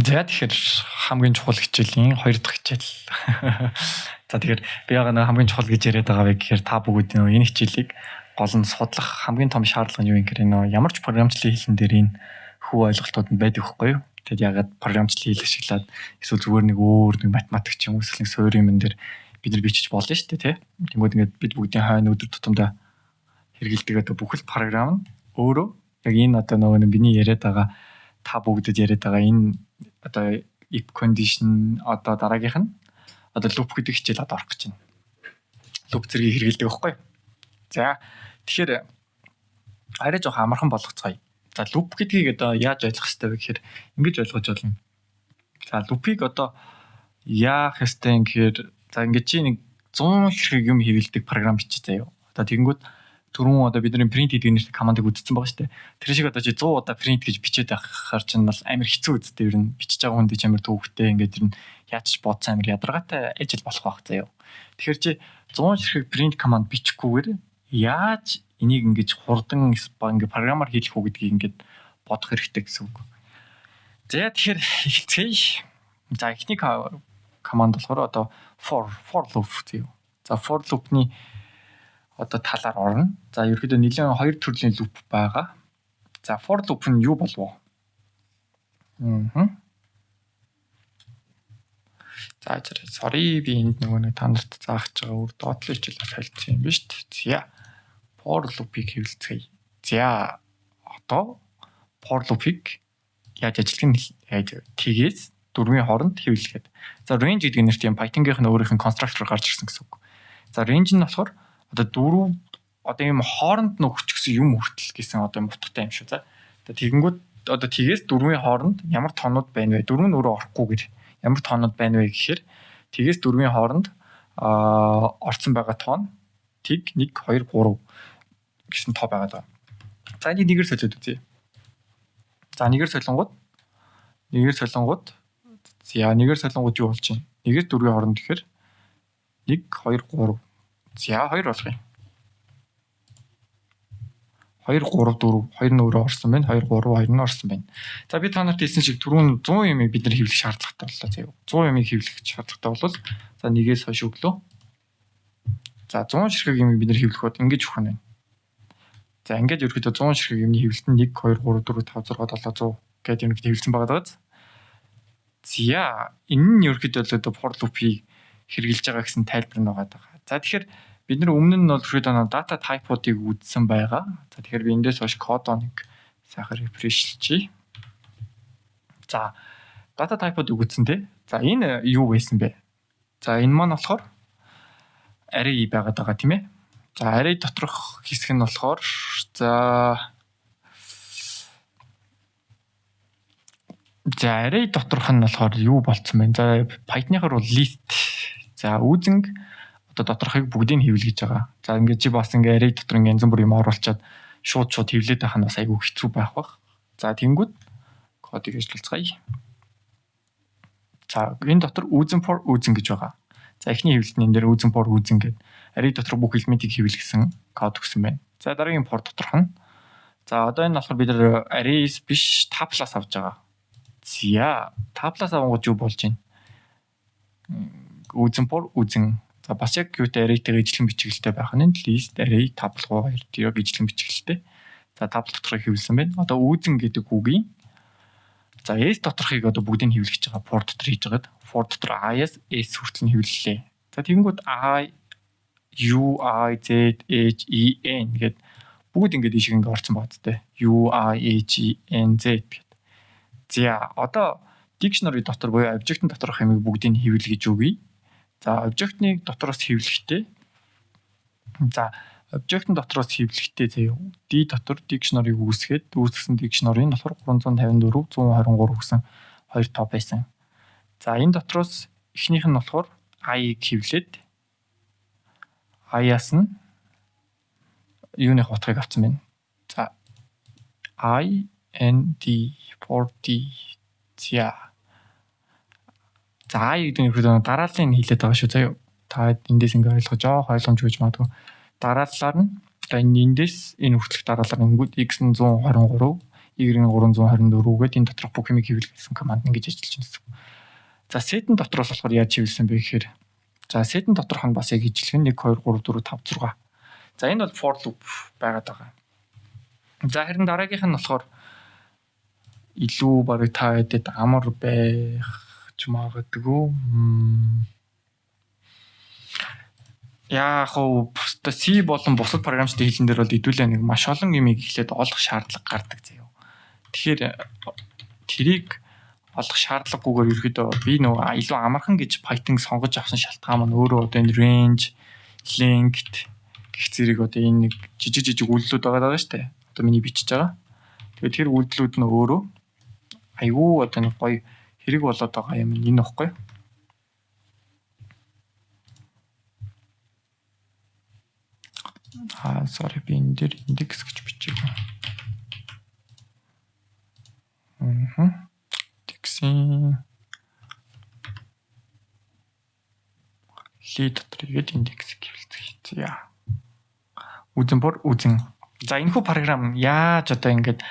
За тэгэхээр хамгийн чухал хичээлийн 2 дахь хичээл. За тэгэхээр би яг нэг хамгийн чухал гэж яриад байгаа вэ гэхээр та бүгд энэ хичээлийг гол нь судлах хамгийн том шаардлага нь юу юм гэхээр ямар ч програмчлалын хэлэн дээр энэ хүү ойлголтууд нь байдаг хгүй юу? Тэгэд ягаад програмчлалын хэл ашиглаад эсвэл зүгээр нэг өөр нэг математик ч юм уу эсвэл суурь юм дээр бид нар бичиж болно шүү дээ, тий. Тэнгүүд ингээд бид бүгдийн хойно өдөр тутамдаа хэрэгэлдэг одоо бүхэл програм нь өөрөө яг энэ одоо нөгөө миний яриад байгаа та бүгдэд яриад байгаа энэ одоо if condition одоо дараагийнх нь одоо loop гэдэг хичээл одоо орох гэж байна. Loop зэргийг хэрэгэлдэг байхгүй. За тэгэхээр арай жоох амархан болгоцгоё. За loop гэдгийг одоо яаж ойлгох хэрэгтэй вэ гэхээр ингэж ойлгож болно. За loop-ийг одоо яах ёстой юм гэхээр за ингэж чи нэг 100 хэрэг юм хийвэлдэг програм бичиж заяа. Одоо тэгэнгүүт түрүүн одоо бидний print гэдэг нэртэй командыг үзсэн байгаа шүү дээ. Тэр шиг одоо чи 100 удаа print гэж бичээд байхаар чинь бол амар хэцүү үсттэй ер нь бичиж байгаа хүнд ч амар төвөгтэй ингээд тэр нь яаж ч бодсон амар ядаргаатай ажил болох байх заяа. Тэгэхээр чи 100 хэрэг print команд бичихгүйгээр яаж энийг ингэж хурдан ингээд програмаар хийх үү гэдгийг ингээд бодох хэрэгтэй гэсэн үг. За тэгэхээр эхэлцгээе. За эхний команд болохоор одоо for loop заяа. За for loop-ны одоо талаар орно. За ерөөдөө нэлээд хоёр төрлийн loop байгаа. За for loop нь юу болов? За sorry би энд нөгөө нэг танарт заах гэж байгаа өөр доотлын хичээл солилцсон юм биш үү? За for loop-ийг хэвлэцгээе. За одоо for loop-ийг яаж ажиллахыг тгээс дөрвийн хооронд хэвлэхэд. За range гэдэг нэрт юм Python-ийн өөрийнх нь constructor гарч ирсэн гэсэн үг. За range нь болохоор одоо дөрөв одоо юм хооронд нөхч гэсэн юм хүртэл гэсэн одоо юм утгатай юм шүү. За тэгэнгүүт одоо тгээс дөрвийн хооронд ямар тоонууд байна вэ? Дөрөв нь өөрөө орохгүйгээр ямар тоонууд байна вэ гэхээр тгээс дөрвийн хооронд орсон байгаа тоон тэг 1 2 3 гэсэн тоо байгаа даа. За энийг нэгээр солиод үзье. За нэгээр солонгууд за нэгээр солонгууд юу болж байна? Нэгээс дөрвийн хооронд гэхээр 1 2 3 за 2 болгоё. 2 3 4 2 нь өөрөө орсон байна. 2 3 2 нь орсон байна. За би та нарт хэлсэн шиг түрүүн 100 юмыг бид нар хэвлэх шаардлагатай боллоо заяа. 100 юмыг хэвлэх шаардлагатай болвол за нэгээс хойш өглөө. За 100 ширхэг юмыг бид нар хэвлэх бод ингэж өгөх нь байна. За ингээд ерөөдөө 100 ширхэг юмны хэвлэлт нь 1 2 3 4 5 6 7 100 гэдэг юмыг хэвлэсэн байгаа даа. За энэ нь ерөөдөө for loop-ийг хэрэгжилж байгаа гэсэн тайлбар нь байгаа. За тэгэхээр бид нар өмнө нь бол ерөөдөө data type-уудыг үзсэн байгаа. За тэгэхээр би эндээс хойш кодоныг сайхан refresh-лчий. За data type-уудыг үзсэн тий. За энэ юу байсан бэ? За энэ маань болохоор array байгаад байгаа тийм ээ. За array доторх хэсэг нь болохоор array доторх нь болохоор юу болцсон бэ? За Python-аар бол list. За үүзэнг одоо доторхыг бүгдийг хэвлэж байгаа. За ингээд чи бас ингээд array дотор ингээд янз бүр юм оруулчаад шууд хэвлээд байх нь бас айгүй хэцүү байх бах. За тэнгүүд кодыг ажиллацгаая. За энэ дотор үүзэн for үүзэн гэж байгаа. За эхний хэвлэлтний энэ дээр үүзэн for үүзэн гэдэг array дотор бүх элементийг хэвлэсэн код өгсөн байна. За дараагийн for доторх нь. За одоо энэ болохоор бид нар arrays биш tuple-аас авч байгаа. За tuple-аас авангууд юу болж байна? Үүзэн for үүзэн. За бас яг юутай array-тэйгээ ижлэн бичиглэлтэй байх нь list array tuple хоёр тийм ижлэн бичиглэлтэй. За tuple доторхыг хэвлэсэн байна. Одоо үүзэн гэдэг үгийн за s доторхыг одоо бүгдийг хэвлэж байгаа for дотор хийж байгаад for дотор i-аас s хүртэл нь хэвлэлээ. За тэгэнгүүт i u i z h e n гэдэг бүгд ингээд ийшээ ингээд орсон байгаа зү. u i h e n z гэдэг. За одоо dictionary дотор буюу object-ын доторх юмыг бүгдийг хэвлэж өгье. За object-ны дотроос хэвлэхдээ за object-ын дотроос хэвлэхдээ заяа d дотор dictionary-г үүсгэсэн dictionary нь болохоор 354 123 гэсэн хоёр тоо байсан. За энэ дотроос эхнийх нь болохоор i-г хэвлээд i-аас нь юуны утгыг авсан байна. За i n d for d за i гэдэг нь дарааллыг хэлээд байгаа шүү заяа. Та эндээс ингээ ойлгож ойлгомжгүй гэж магадгүй. Дарааллаар нь эндээс энэ хүртэлх дараалал нь x нь 123 Y324 гээд энэ доторх бүх юмыг хэвлэх гэсэн команд ингэж ажиллаж байна гэсэн. За setэн дотроос болохоор яаж хэвлсэн бэ гэхээр за setэн доторх нь бас яг ижилхэн 1 2 3 4 5 6. За энэ бол for loop байгаад байгаа. За харин дараагийнх нь болохоор илүү барыг та хэдэд амар байх ч магадгүй. Яг хөө C болон бусад програмчдын хэлэн дээр бол хэдүүлээ нэг маш олон юмыг эхлээд олох шаардлага гардаг заяа. Тэгэхээр тэрийг олох шаардлагагүйгээр ерөөдөө би нөгөө илүү амархан гэж Python сонгож авсан шалтгаан маань өөрөө одоо энэ range, linked гэх зэрэг одоо энэ нэг жижиг үйлдэлүүд байгаа шүү дээ. Одоо миний бичиж байгаа. Тэгээд тэр үйлдэлүүд нь өөрөө айгүй одоо нэг гоё хэрэг болоод байгаа юм энэ нөхгүй. Sorry би энэ дээр index гэж бичээгүй. Indexing lead дотор игээд index гэвэлцэх. За. Үзэн. За энэхүү програм яаж одоо ингээд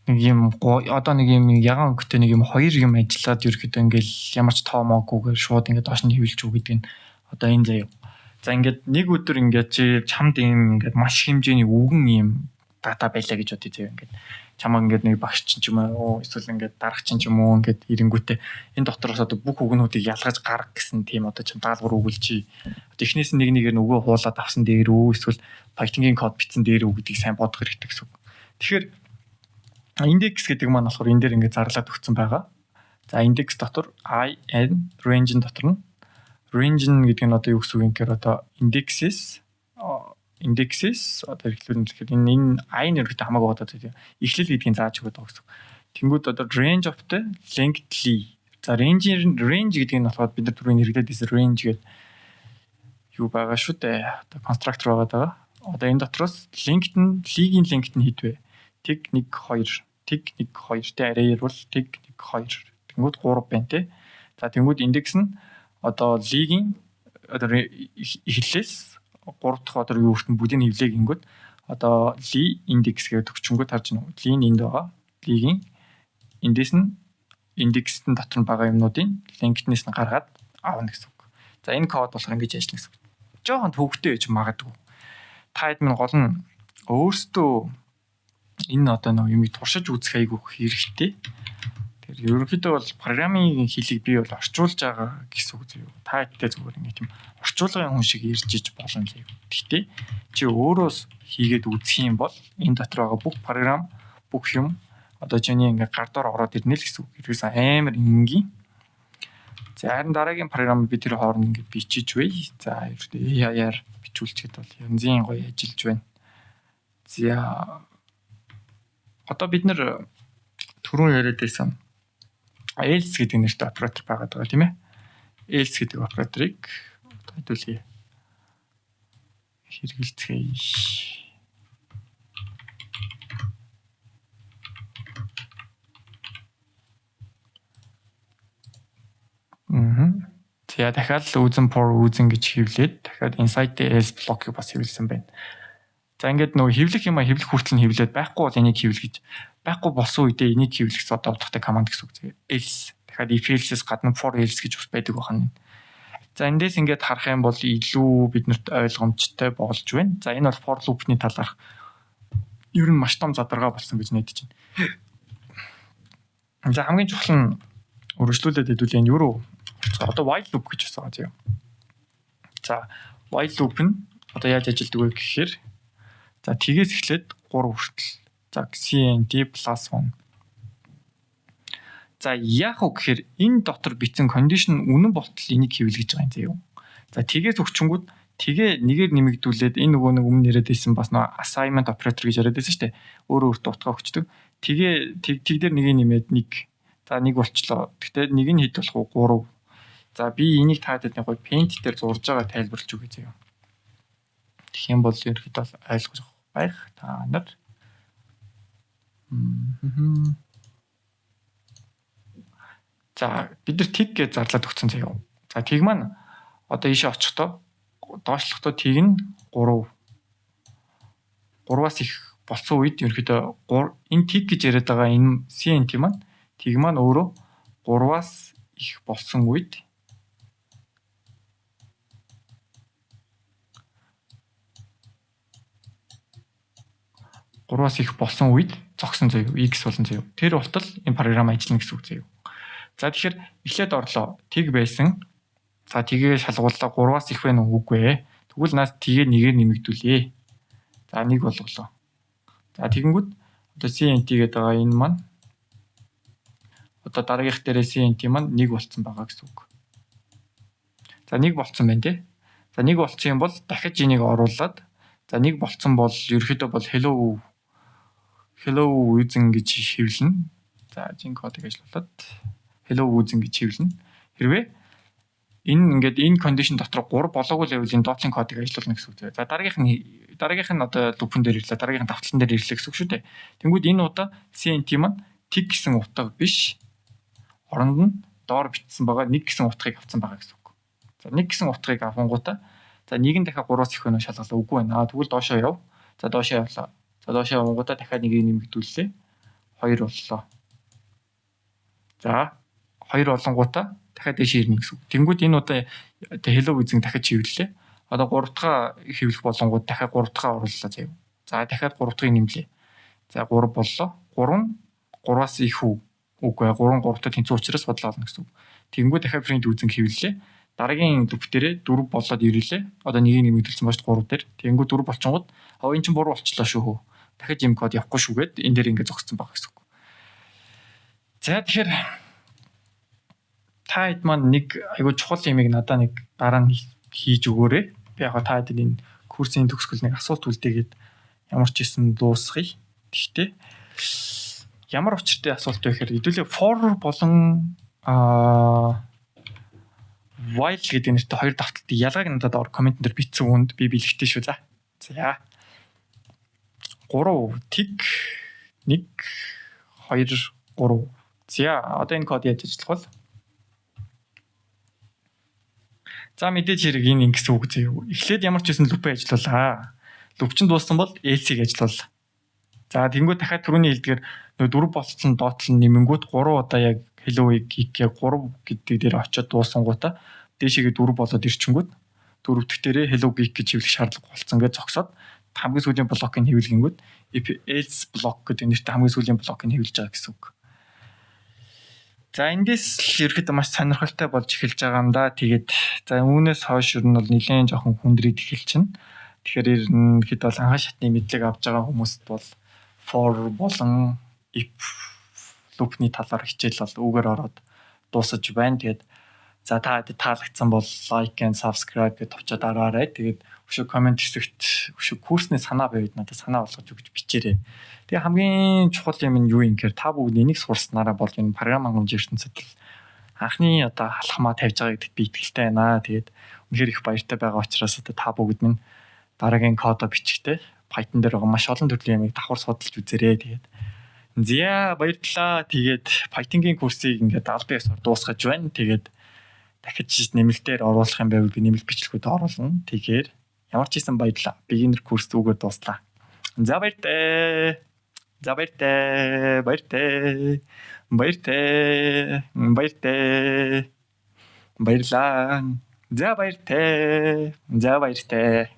нэг юм одоо нэг юм ягаан өнгөтэй нэг юм хоёр юм ажиллаад ерөөхдөө ингээл ямар ч тоомоогүйгээр шууд ингээд доош нь хөвлж үг гэдэг нь одоо энэ заяа. За ингээд нэг өдөр ингээд чи чамд юм ингээд маш хэмжээний үгэн юм дата байлаа гэж бодъё заяа ингээд чамаа ингээд нэг багш ч юм уу эсвэл ингээд дарагч ч юм уу ингээд ирэнгүүтээ энэ дотроос одоо бүх үгнүүдийг ялгаж гарах гэсэн тийм одоо чам даалгавар өгүүлчихье. Одоо эхнээс нь нэг нэгээр нь өгөө хуулаад авсан дээр үү эсвэл Python-ийн код бичсэн дээр үү гэдгийг сайн бодох хэрэгтэй гэсэн үг. Тэгэхээр index гэдэг маань болохоор энэ дээр ингээд зарлаад өгсөн байгаа. За index дотор I n range дотор нь range гэдэг нь одоо юу гэсэн үг юм гэхээр одоо indexes одоо эхлүүлэн хэлэхэд энэ I нэртэй хамаагүй одоо тийм эхлэл гэдгийг зааж өгöd байгаа гэсэн. Тэнгүүд одоо range of the linked lee. За range гэдэг нь болохоор бид нар түрүүний хэрэглээд байсан range гэдэг юу байгаа шүү дээ. Одоо constructor байгаа. Одоо энэ дотроос linked нь lee-ийн linked нь хэд вэ? Тэг 1 2 тэг 1 2 тэ array-ээр бол тэг 1 2 тэнгүүд 3 байна тэ. За тэнгүүд index нь одоо lee-ийн одоо эхлэлээс 3 дахь одоо юу гэх юм бүдийн хевлэг ингэнгүүт одоо lee index гэдэг өчнгөд харж байна. Lee-ийн энд байгаа. Lee-ийн эндээс нь index-ийн дотор байгаа юмнуудын linked-нээс нь гаргаад аавна гэсэн үг. За энэ код болохоор ингэж ажиллана гэсэн үг. Жохон төвөгтэй байж магадгүй. Та хэд минь гол нь өөрсдөө энэ одоо нэг юмыг туршиж үзэх айгүй хэрэгтэй. Тэгэхээр ерөнхийдөө бол программын хэлийг би бол орчуулж байгаа гэсэн үг зөө. Та хэдтэй зүгээр ингэ тийм орчуулгын хүн шиг ирж иж болно зөө. Гэхдээ чи өөрөөс хийгээд үзэх юм бол энэ дотор байгаа бүх програм, бүх юм одоо чиний ингээ гар дор ороод ирнэ л гэсэн үг. Ерөөс амар энгийн. За харин дараагийн програм би тэр хооронд ингээ бичиж вэ. За AI-аар бичүүлчихэд бол янзын гоё ажиллаж байна. За одоо бид нэр түрүүн яриад байсан else гэдэг нэртэй оператор байгаад байгаа тийм ээ. Else гэдэг операторыг одоо хэдүүлээ хэрэгэлцгээе. За дахиад л үзэн гэж хэвлээд дахиад inside else block-ыг бас хэвлсэн байна. За ингээд нөгөө хэвлэх юм а хэвлэх хүртэл нь хэвлээд байхгүй бол энийг хэвлэх гэж байхгүй болсон үедээ энийг хэвлэх одоо утгатай команд гэсэн үг зэрэг else дахиад if else-с гадна for else гэж бас байдаг байна. За эндээс ингээд харах юм бол илүү биднэрт ойлгомжтой болж байна. За энэ бол for loop-ны талаарх ер нь маш том задаргаа болсон гэж найдаж байна. За хамгийн чухал нь өргөжлүүлээд хэдүүлээ юу руу одоо while loop гэж байгаа зөө. За while loop нь одоо яаж ажилладаг вэ гэхээр за тгээс эхлээд 3 хүртэл. За cnt +1. За яах вэ гэхээр энэ дотор бичсэн condition үнэн болтол энийг хэвлэж байгаа юм заяа. За тгээс өгчөнгүүд тгээ нэгээр нэмэгдүүлээд энэ нөгөө нэг өмнө яриад байсан бас нэг assignment operator гэж яриад байсан шүү дээ. Өөрөө өөртөө утгаа өгчдөг. Тэгээ тэг дээр нэгийг нэмээд 1. За 1 болчлоо. Гэхдээ нэг нь хэд болох вэ? 3. За би энийг таадаг нэг гоё paint дээр зурж байгаа тайлбарлаж өгье заяа. Тэгэх юм бол ерөөхдөө ойлгож байх та нар. За бид нар tag гэж зарлаад өгсөн заяа. За tag маань одоо ийшээ очихдоо доошлохдоо tag нь 3. 3-аас их болсон үед ерөнхийдөө энэ тиг гэж яриад байгаа энэ CNT маань тиг маань өөрөө 3-аас их болсон үед зогсон заяа X болон заяа. Тэр болтол энэ програм ажиллана гэсэн үг заяа. За тэгэхээр эхлээд орлоо. Тиг байсан. За тгээ шалгууллаа 3-аас их байна уу үгүй ээ. Тэгвэл наас тгээ нэгээр нэмэгдүүлээ. За 1 болголоо. За тэгэнгүүт одоо CNT гэдэг байгаа энэ маань одоо дараагийнх дээрээ CNT маань 1 болцсон байгаа гэсэн үг. За 1 болцсон байна тий. За 1 болцсон юм бол дахиж энийг оруулаад за 1 болцсон бол ерөөхдөө бол hello using гэж хэвлэнэ. За жин кодыг ажиллуулад hello using гэж хэвлэнэ. Хэрвээ энэ кондишн дотор 3 болоогүй л байвал энэ доотлын кодыг ажиллуулна гэсэн үг. За дараагийнх нь одоо лупн дээр ирлээ. Дараагийнх нь давталсан дээр ирлээ гэсэн үг шүү дээ. Тэнгүүд энэ удаа CNT маань tig гэсэн утга биш. Оронд нь доор бичсэн байгаа 1 гэсэн утгыг авсан байгаа гэсэн үг. За 1 гэсэн утгыг авангуудаа за 1 дахиад 3-аас их байна уу шалгалаа үгүй байна. Тэгвэл доошоо яв. За доошоо явлаа. За доошоо явангуудаа дахиад 1-ийг нэмэгдүүллээ. 2 боллоо. За 2 болонгуудаа дахиад дэше ирнэ гэсэн үг. Тэнгүүд энэ удаа hello using дахиж хэвлэлээ. Одоо 3 дахь хэвлэх болонгууд дахиад 3 дахь орууллаа заяа. За дахиад 3 дахьыг нэмлээ. За 3 боллоо. 3 3-аас их үгүй 3 3-тай тэнцүү учраас бодлоо олно гэсэн үг. Тэнгүүд дахиад print using хэвлэлээ. Дараагийн луп дээрээ 4 болоод ирлээ. Одоо 1-ийг нэмэгдүүлсэн бааш 3 дээр. Тэнгүүд 4 болчингууд энэ чинь буруу болчлоо шүү. Дахиж юм код явахгүй шүүгээд энэ дээр ингэ зогссон байгаа гэсэн үг. За тэгэхээр та хэд маань нэг айгуу чухал юмыг надад нэг дараа нь хийж өгөөрэй. Би яг та хэд энэ курсын төгсгөл нэг асуулт үлдээгээд ямар ч хэсэн дуусгая. Гэхдээ ямар учиртай асуулт вэ гэхээр хэдүүлээ for болон while гэдэг нэртэй хоёр давталтын ялгааг надад ор коммент дээр бичсэн үнд би бэлэгтэй шүү за. За 3 тик 1 2 3. За одоо энэ код яаж ажиллах вэ? За мэдээж хэрэг энэ ингэсэн үг зөө. Эхлээд ямар ч хэсэн лупыг ажиллуулаа. Луп чинь дууссан бол else-ийг ажиллууллаа. За тэнгуү дахиад түрүүний хэлдгээр нөө 4 болцсон доотлон нэмэнгүүт 3 удаа яг hello-ийг гик 3 гэдэг дээр очиод дуусангуудаа дээшээгээ 4 болоод ирчингүүд 4 дахь дээрээ hello geek гэж хэвлэх шаардлага болсон гэж зогсоод хамгийн сүүлийн блокийг хэвлэнгүүд if else block гэдэг нэртэй хамгийн сүүлийн блокийг хэвлэж байгаа гэсэн үг. За эндээс л ерөөхдөө маш сонирхолтой болж эхэлж байгаа юм да. Тэгээд за үүнээс хойш ер нь бол нэлээд жоохон хүндрээд эхэлчихнэ. Тэгэхээр ерөнхийдөө бол анхаа шатны мэдлэг авж байгаа хүмүүст бол for болон if loop-ны талаар хичээл бол үгээр ороод дуусаж байна. Тэгээд за та таалагдсан бол like and subscribe гэж товчоод дараарай. Тэгээд өшөө комент хэсэгт өшөө курсны санаа байвал надад санаа болгож өгч бичээрэй. Тэгээ хамгийн чухал юм нь юу юм гэхээр та бүгд энийг сурснараа бол энэ програм хангамж ертөнцид анхны одоо халахмаа тавьж байгаа гэдэгт би итгэлтэй байна. Тэгээд үнэхээр их баяртай байгаа учраас одоо та бүгд минь дараагийн кодо бичихтэй Python дээр байгаа маш олон төрлийн ямыг давхар судалж үзээрэй. Тэгээд зя баярлалаа. Тэгээд Python-гийн курсыг ингээд албан ёсоор дуусгаж байна. Тэгээд дахиж нэмэлтээр оруулах юм байвал би нэмэлт бичлэгүүд оруулна. Тэгэхээр ямар ч хийсэн баярлалаа. Beginner курс зүгээр дууслаа. За баяртай. За баяртай. Баяртай. Баяртай. Баяртай. Баярлалаа. За баяртай. За баяртай.